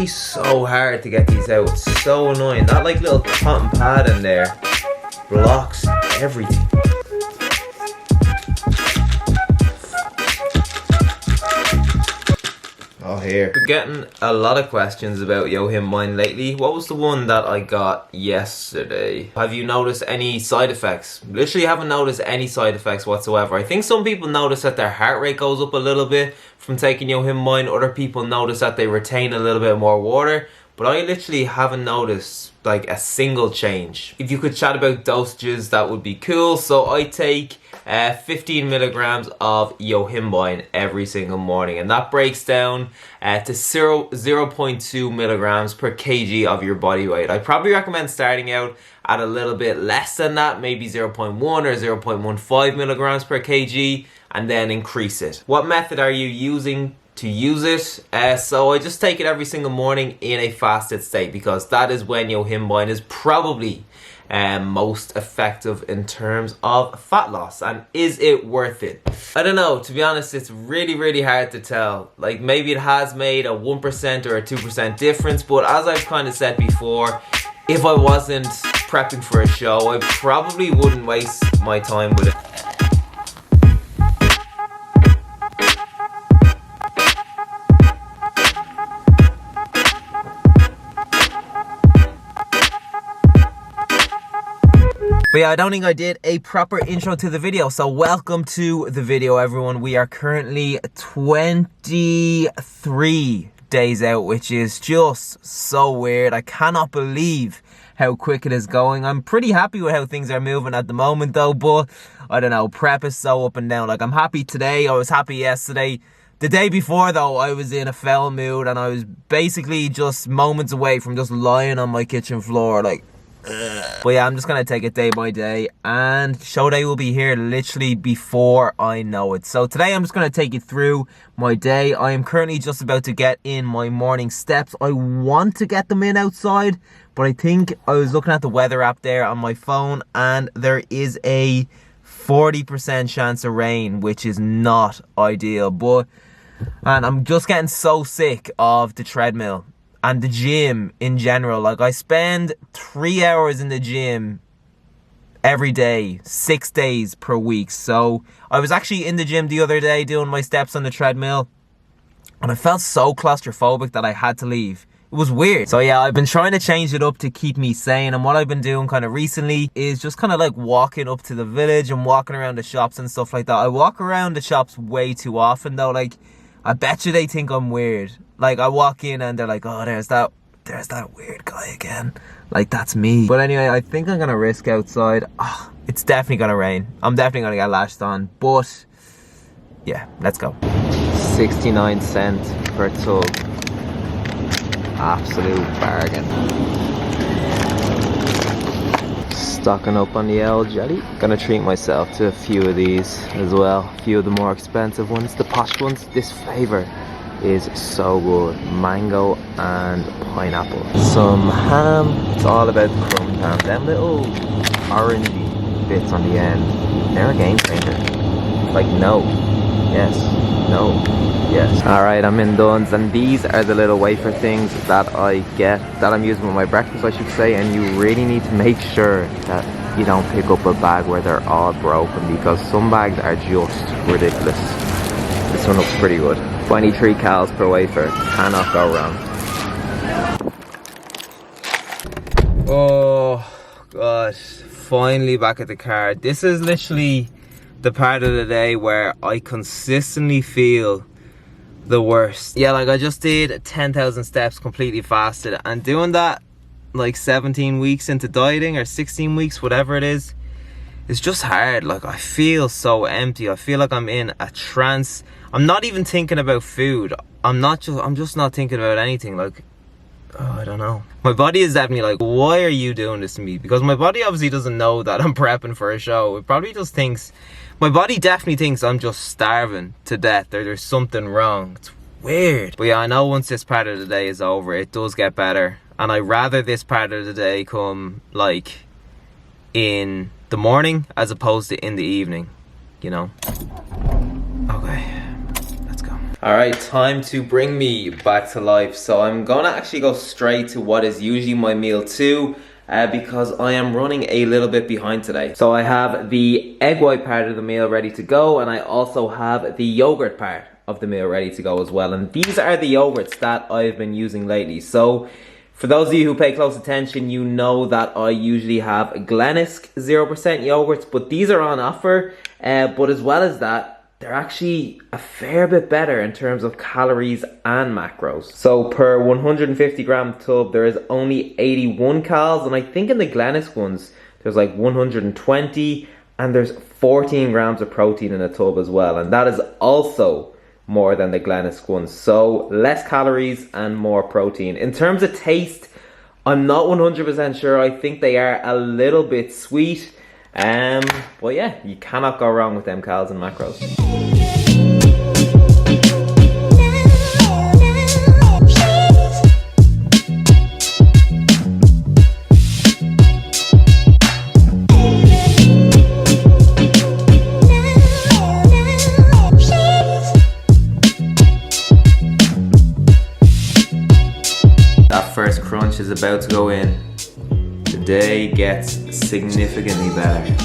actually so hard to get these out. It's so annoying. That like little cotton pad in there blocks everything. Oh, here. Been getting a lot of questions about Yohimbine lately. What was the one that I got yesterday? Have you noticed any side effects? Literally haven't noticed any side effects whatsoever. I think some people notice that their heart rate goes up a little bit from taking Yohimbine. Other people notice that they retain a little bit more water. But I literally haven't noticed like a single change. If you could chat about dosages, that would be cool. So I take 15 milligrams of Yohimbine every single morning, and that breaks down to 0.2 milligrams per kg of your body weight. I probably recommend starting out at a little bit less than that, maybe 0.1 or 0.15 milligrams per kg, and then increase it. What method are you using to use it? So I just take it every single morning in a fasted state, because that is when Yohimbine is probably most effective in terms of fat loss. And is it worth it? I don't know, to be honest. It's really hard to tell. Like, maybe it has made a 1% or a 2% difference, but as I've kind of said before, if I wasn't prepping for a show, I probably wouldn't waste my time with it. But yeah, I don't think I did a proper intro to the video. So welcome to the video, everyone. We are currently 23 days out, which is just so weird. I cannot believe how quick it is going. I'm pretty happy with how things are moving at the moment though, but I don't know, prep is so up and down. Like, I'm happy today, I was happy yesterday. The day before though, I was in a foul mood, and I was basically just moments away from just lying on my kitchen floor like, but yeah, I'm just gonna take it day by day, and show day will be here literally before I know it. So today I'm just gonna take you through my day. I am currently just about to get in my morning steps. I want to get them in outside, but I think I was looking at the weather app there on my phone, and there is a 40% chance of rain, which is not ideal. But man, I'm just getting so sick of the treadmill and the gym in general. Like, I spend 3 hours in the gym every day, 6 days per week. So I was actually in the gym the other day doing my steps on the treadmill, and I felt so claustrophobic that I had to leave. It was weird. So yeah, I've been trying to change it up to keep me sane, and what I've been doing kind of recently is just kind of like walking up to the village and walking around the shops and stuff like that. I walk around the shops way too often though. Like, I bet you they think I'm weird. Like, I walk in and they're like, oh, there's that weird guy again. Like, that's me. But anyway, I think I'm gonna risk outside. Oh, it's definitely gonna rain. I'm definitely gonna get lashed on. But yeah, let's go. 69 cents per tub. Absolute bargain. Stocking up on the old jelly. Gonna treat myself to a few of these as well. A few of the more expensive ones, the posh ones. This flavour is so good. Mango and pineapple. Some ham. It's all about the crumb ham. Them little orangey bits on the end, they're a game changer. Like, no, yes, no, yes. Alright, I'm in Dunn's, and these are the little wafer things that I get, that I'm using with my breakfast, I should say. And you really need to make sure that you don't pick up a bag where they're all broken, because some bags are just ridiculous. This one looks pretty good. 23 calories per wafer, cannot go wrong. Oh gosh, finally back at the car. This is literally the part of the day where I consistently feel the worst. Yeah, like, I just did 10,000 steps completely fasted, and doing that like 17 weeks into dieting, or 16 weeks, whatever it is, it's just hard. Like, I feel so empty. I feel like I'm in a trance. I'm not even thinking about food. I'm just not thinking about anything. Like, oh, I don't know. My body is definitely like, why are you doing this to me? Because my body obviously doesn't know that I'm prepping for a show. It probably just thinks, my body definitely thinks I'm just starving to death, or there's something wrong. It's weird. But yeah, I know once this part of the day is over, it does get better. And I'd rather this part of the day come like in the morning as opposed to in the evening, you know? Okay, let's go. Alright, time to bring me back to life. So I'm gonna actually go straight to what is usually my meal too, because I am running a little bit behind today. So I have the egg white part of the meal ready to go, and I also have the yogurt part of the meal ready to go as well. And these are the yogurts that I've been using lately. So for those of you who pay close attention, you know that I usually have Glennisk 0% yogurts, but these are on offer. But as well as that, they're actually a fair bit better in terms of calories and macros. So per 150 gram tub, there is only 81 calories, and I think in the Glennisk ones, there's like 120, and there's 14 grams of protein in a tub as well, and that is also more than the Glennisk ones. So less calories and more protein. In terms of taste, I'm not 100% sure. I think they are a little bit sweet. But yeah, you cannot go wrong with them calories and macros. That first crunch is about to go in. The day gets significantly better.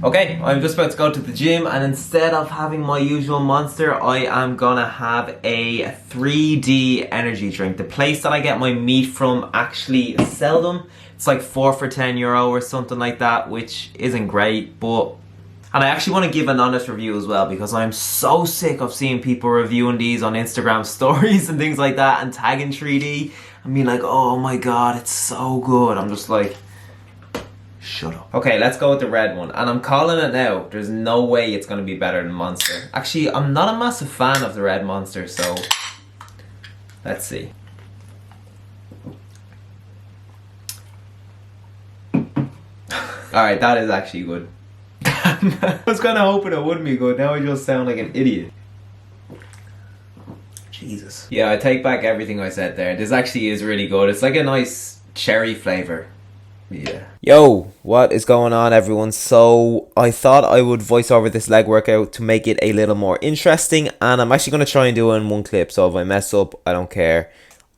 Okay, I'm just about to go to the gym, and instead of having my usual Monster, I am gonna have a 3D energy drink. The place that I get my meat from actually sell them. It's like 4 for €10 or something like that, which isn't great, but... And I actually want to give an honest review as well, because I'm so sick of seeing people reviewing these on Instagram stories and things like that, and tagging 3D and being like, oh my god, it's so good. I'm just like... shut up. Okay, let's go with the red one. And I'm calling it now. There's no way it's going to be better than Monster. Actually, I'm not a massive fan of the red Monster, so... let's see. Alright, that is actually good. I was kind of hoping it wouldn't be good. Now I just sound like an idiot. Jesus. Yeah, I take back everything I said there. This actually is really good. It's like a nice cherry flavour. Yeah. Yo, what is going on, everyone? So I thought I would voice over this leg workout to make it a little more interesting, and I'm actually going to try and do it in one clip, so if I mess up, I don't care.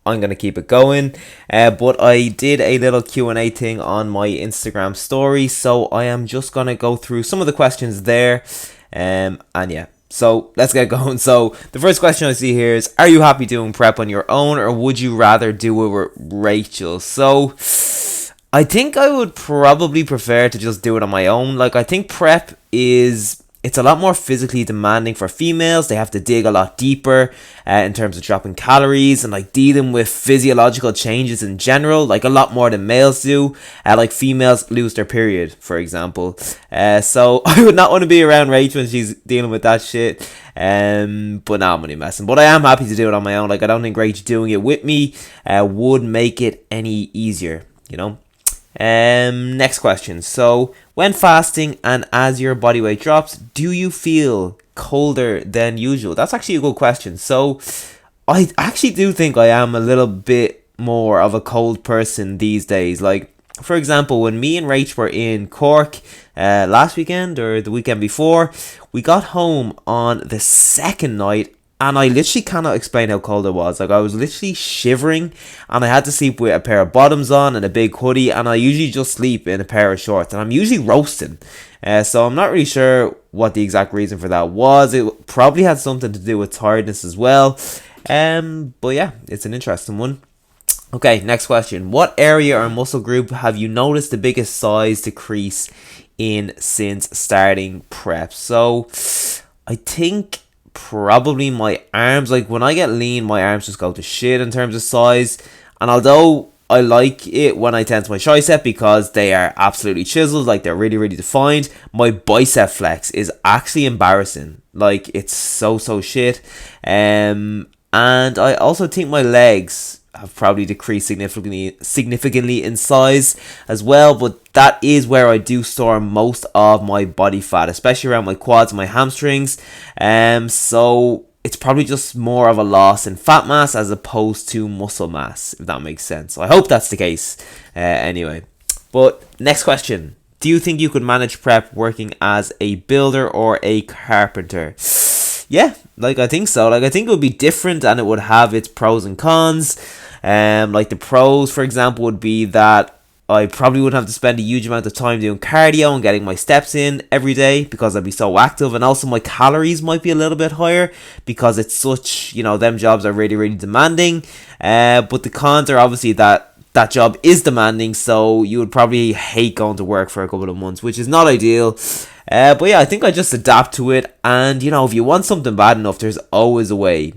I'm going to keep it going. But I did a little Q&A thing on my Instagram story, so I am just going to go through some of the questions there. And yeah, so let's get going. So the first question I see here is, are you happy doing prep on your own, or would you rather do it with Rachel? So I think I would probably prefer to just do it on my own. Like, I think prep it's a lot more physically demanding for females. They have to dig a lot deeper in terms of dropping calories and like dealing with physiological changes in general, like a lot more than males do. Like females lose their period, for example. So I would not want to be around Rachel when she's dealing with that shit. But now I'm only messing. But I am happy to do it on my own. Like, I don't think Rachel doing it with me would make it any easier, you know. Next question. So when fasting and as your body weight drops, do you feel colder than usual? That's actually a good question. So I actually do think I am a little bit more of a cold person these days. Like, for example, when me and Rach were in Cork last weekend or the weekend before, we got home on the second night, and I literally cannot explain how cold it was. Like, I was literally shivering, and I had to sleep with a pair of bottoms on and a big hoodie, and I usually just sleep in a pair of shorts, and I'm usually roasting. So I'm not really sure what the exact reason for that was. It probably had something to do with tiredness as well. But yeah, it's an interesting one. Okay, next question. What area or muscle group have you noticed the biggest size decrease in since starting prep? So I think probably my arms. Like, when I get lean, my arms just go to shit in terms of size. And although I like it when I tense my tricep because they are absolutely chiseled, like they're really, really defined, my bicep flex is actually embarrassing. Like, it's so shit. And I also think my legs have probably decreased significantly in size as well, but that is where I do store most of my body fat, especially around my quads and my hamstrings. So it's probably just more of a loss in fat mass as opposed to muscle mass, if that makes sense. I hope that's the case. Anyway, but next question. Do you think you could manage prep working as a builder or a carpenter? Yeah, like I think so. Like I think it would be different and it would have its pros and cons. Like the pros, for example, would be that I probably wouldn't have to spend a huge amount of time doing cardio and getting my steps in every day because I'd be so active, and also my calories might be a little bit higher because it's such, them jobs are really, really demanding. But the cons are obviously that job is demanding, so you would probably hate going to work for a couple of months, which is not ideal. But yeah, I think I just adapt to it, and if you want something bad enough, there's always a way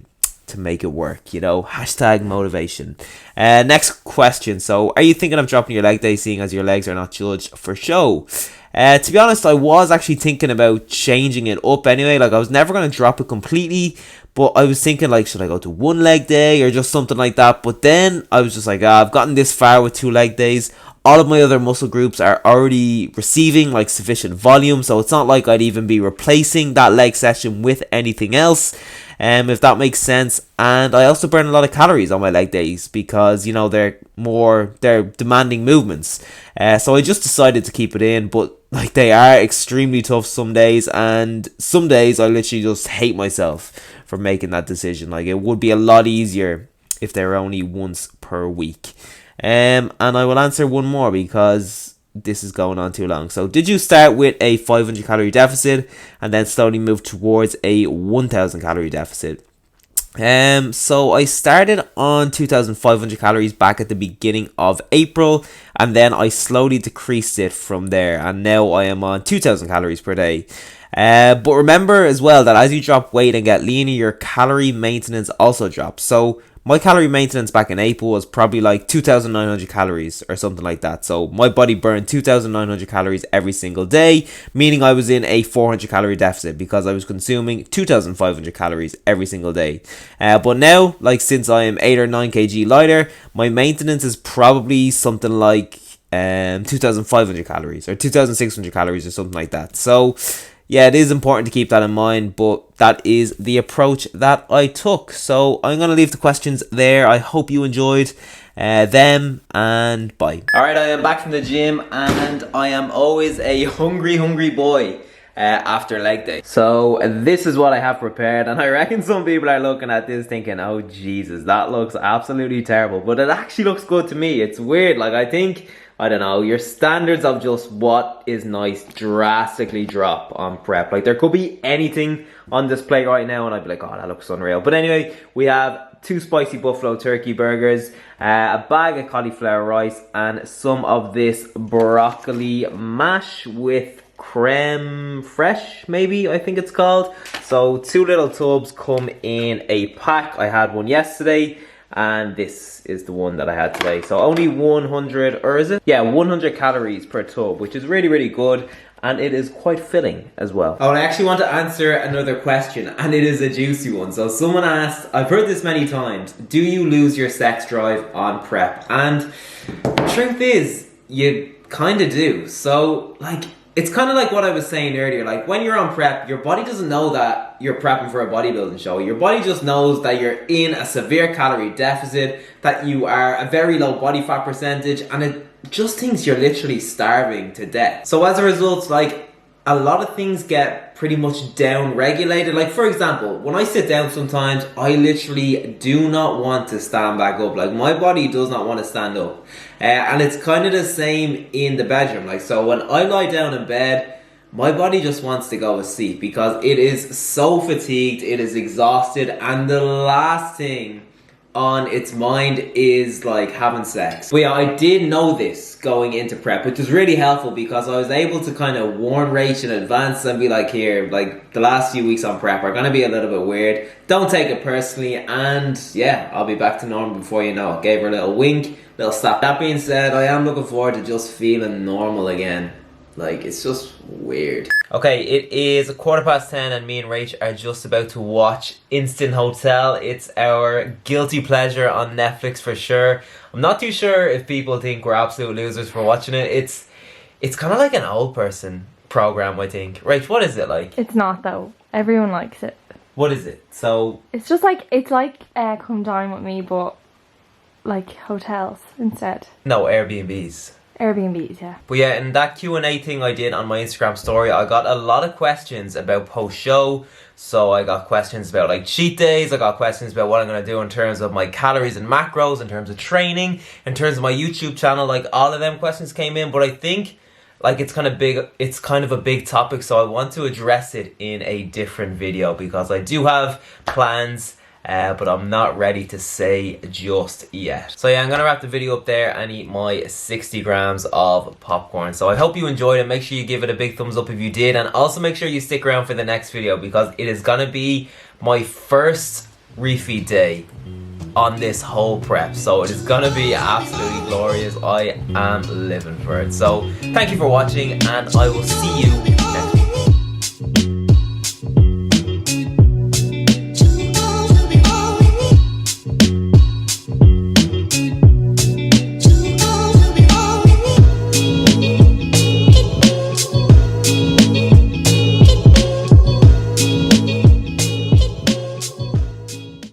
to make it work, hashtag motivation. Next question. So are you thinking of dropping your leg day, seeing as your legs are not judged for show? To be honest, I was actually thinking about changing it up anyway. Like I was never going to drop it completely, but I was thinking like, should I go to one leg day or just something like that? But then I was just like, I've gotten this far with 2 leg days. All of my other muscle groups are already receiving like sufficient volume, so it's not like I'd even be replacing that leg session with anything else, if that makes sense. And I also burn a lot of calories on my leg days because they're demanding movements. So I just decided to keep it in, but like they are extremely tough some days, and some days I literally just hate myself for making that decision. Like it would be a lot easier if they were only once per week. And I will answer one more because this is going on too long. So did you start with a 500 calorie deficit and then slowly move towards a 1000 calorie deficit? So I started on 2500 calories back at the beginning of April, and then I slowly decreased it from there, and now I am on 2000 calories per day. But remember as well that as you drop weight and get leaner, your calorie maintenance also drops. So my calorie maintenance back in April was probably like 2,900 calories or something like that. So my body burned 2,900 calories every single day, meaning I was in a 400 calorie deficit because I was consuming 2,500 calories every single day. But now, like since I am 8 or 9 kg lighter, my maintenance is probably something like 2,500 calories or 2,600 calories or something like that. So yeah, it is important to keep that in mind, but that is the approach that I took. So I'm going to leave the questions there. I hope you enjoyed them, and bye. Alright, I am back from the gym, and I am always a hungry boy after leg day. So this is what I have prepared, and I reckon some people are looking at this thinking, oh Jesus, that looks absolutely terrible. But it actually looks good to me. It's weird, like I don't know, your standards of just what is nice drastically drop on prep. Like there could be anything on this plate right now and I'd be like, oh, that looks unreal. But anyway, we have 2 spicy buffalo turkey burgers, a bag of cauliflower rice, and some of this broccoli mash with creme fraiche, maybe I think it's called. So 2 little tubs come in a pack. I had one yesterday, and this is the one that I had today. So only 100, or is it? Yeah, 100 calories per tub, which is really, really good. And it is quite filling as well. Oh, and I actually want to answer another question, and it is a juicy one. So someone asked, I've heard this many times, do you lose your sex drive on prep? And the truth is, you kind of do. So, like, it's kind of like what I was saying earlier. Like, when you're on prep, your body doesn't know that you're prepping for a bodybuilding show. Your body just knows that you're in a severe calorie deficit, that you are a very low body fat percentage, and it just thinks you're literally starving to death. So as a result, like, a lot of things get pretty much down regulated. Like, for example, when I sit down sometimes, I literally do not want to stand back up. Like, my body does not want to stand up. And it's kind of the same in the bedroom. Like, so when I lie down in bed, my body just wants to go to sleep because it is so fatigued, it is exhausted, and the last thing on its mind is like having sex. But yeah, I did know this going into prep, which was really helpful because I was able to kind of warn Rach in advance and be like, here, like the last few weeks on prep are gonna be a little bit weird, don't take it personally, and yeah, I'll be back to normal before you know it. Gave her a little wink, little slap. That being said, I am looking forward to just feeling normal again. Like, it's just weird. Okay, it is 10:15 and me and Rach are just about to watch Instant Hotel. It's our guilty pleasure on Netflix for sure. I'm not too sure if people think we're absolute losers for watching it. It's kind of like an old person program, I think. Rach, what is it like? It's not though. Everyone likes it. What is it? So it's just like, it's like Come Dine With Me, but like hotels instead. No, Airbnbs. Airbnbs, yeah. But yeah, in that Q&A thing I did on my Instagram story, I got a lot of questions about post-show. So I got questions about like cheat days, I got questions about what I'm going to do in terms of my calories and macros, in terms of training, in terms of my YouTube channel. Like, all of them questions came in, but I think like it's kind of a big topic, so I want to address it in a different video because I do have plans. But I'm not ready to say just yet. So yeah, I'm gonna wrap the video up there and eat my 60 grams of popcorn. So I hope you enjoyed it. Make sure you give it a big thumbs up if you did, and also make sure you stick around for the next video because it is gonna be my first refeed day on this whole prep. So it is gonna be absolutely glorious. I am living for it. So thank you for watching and I will see you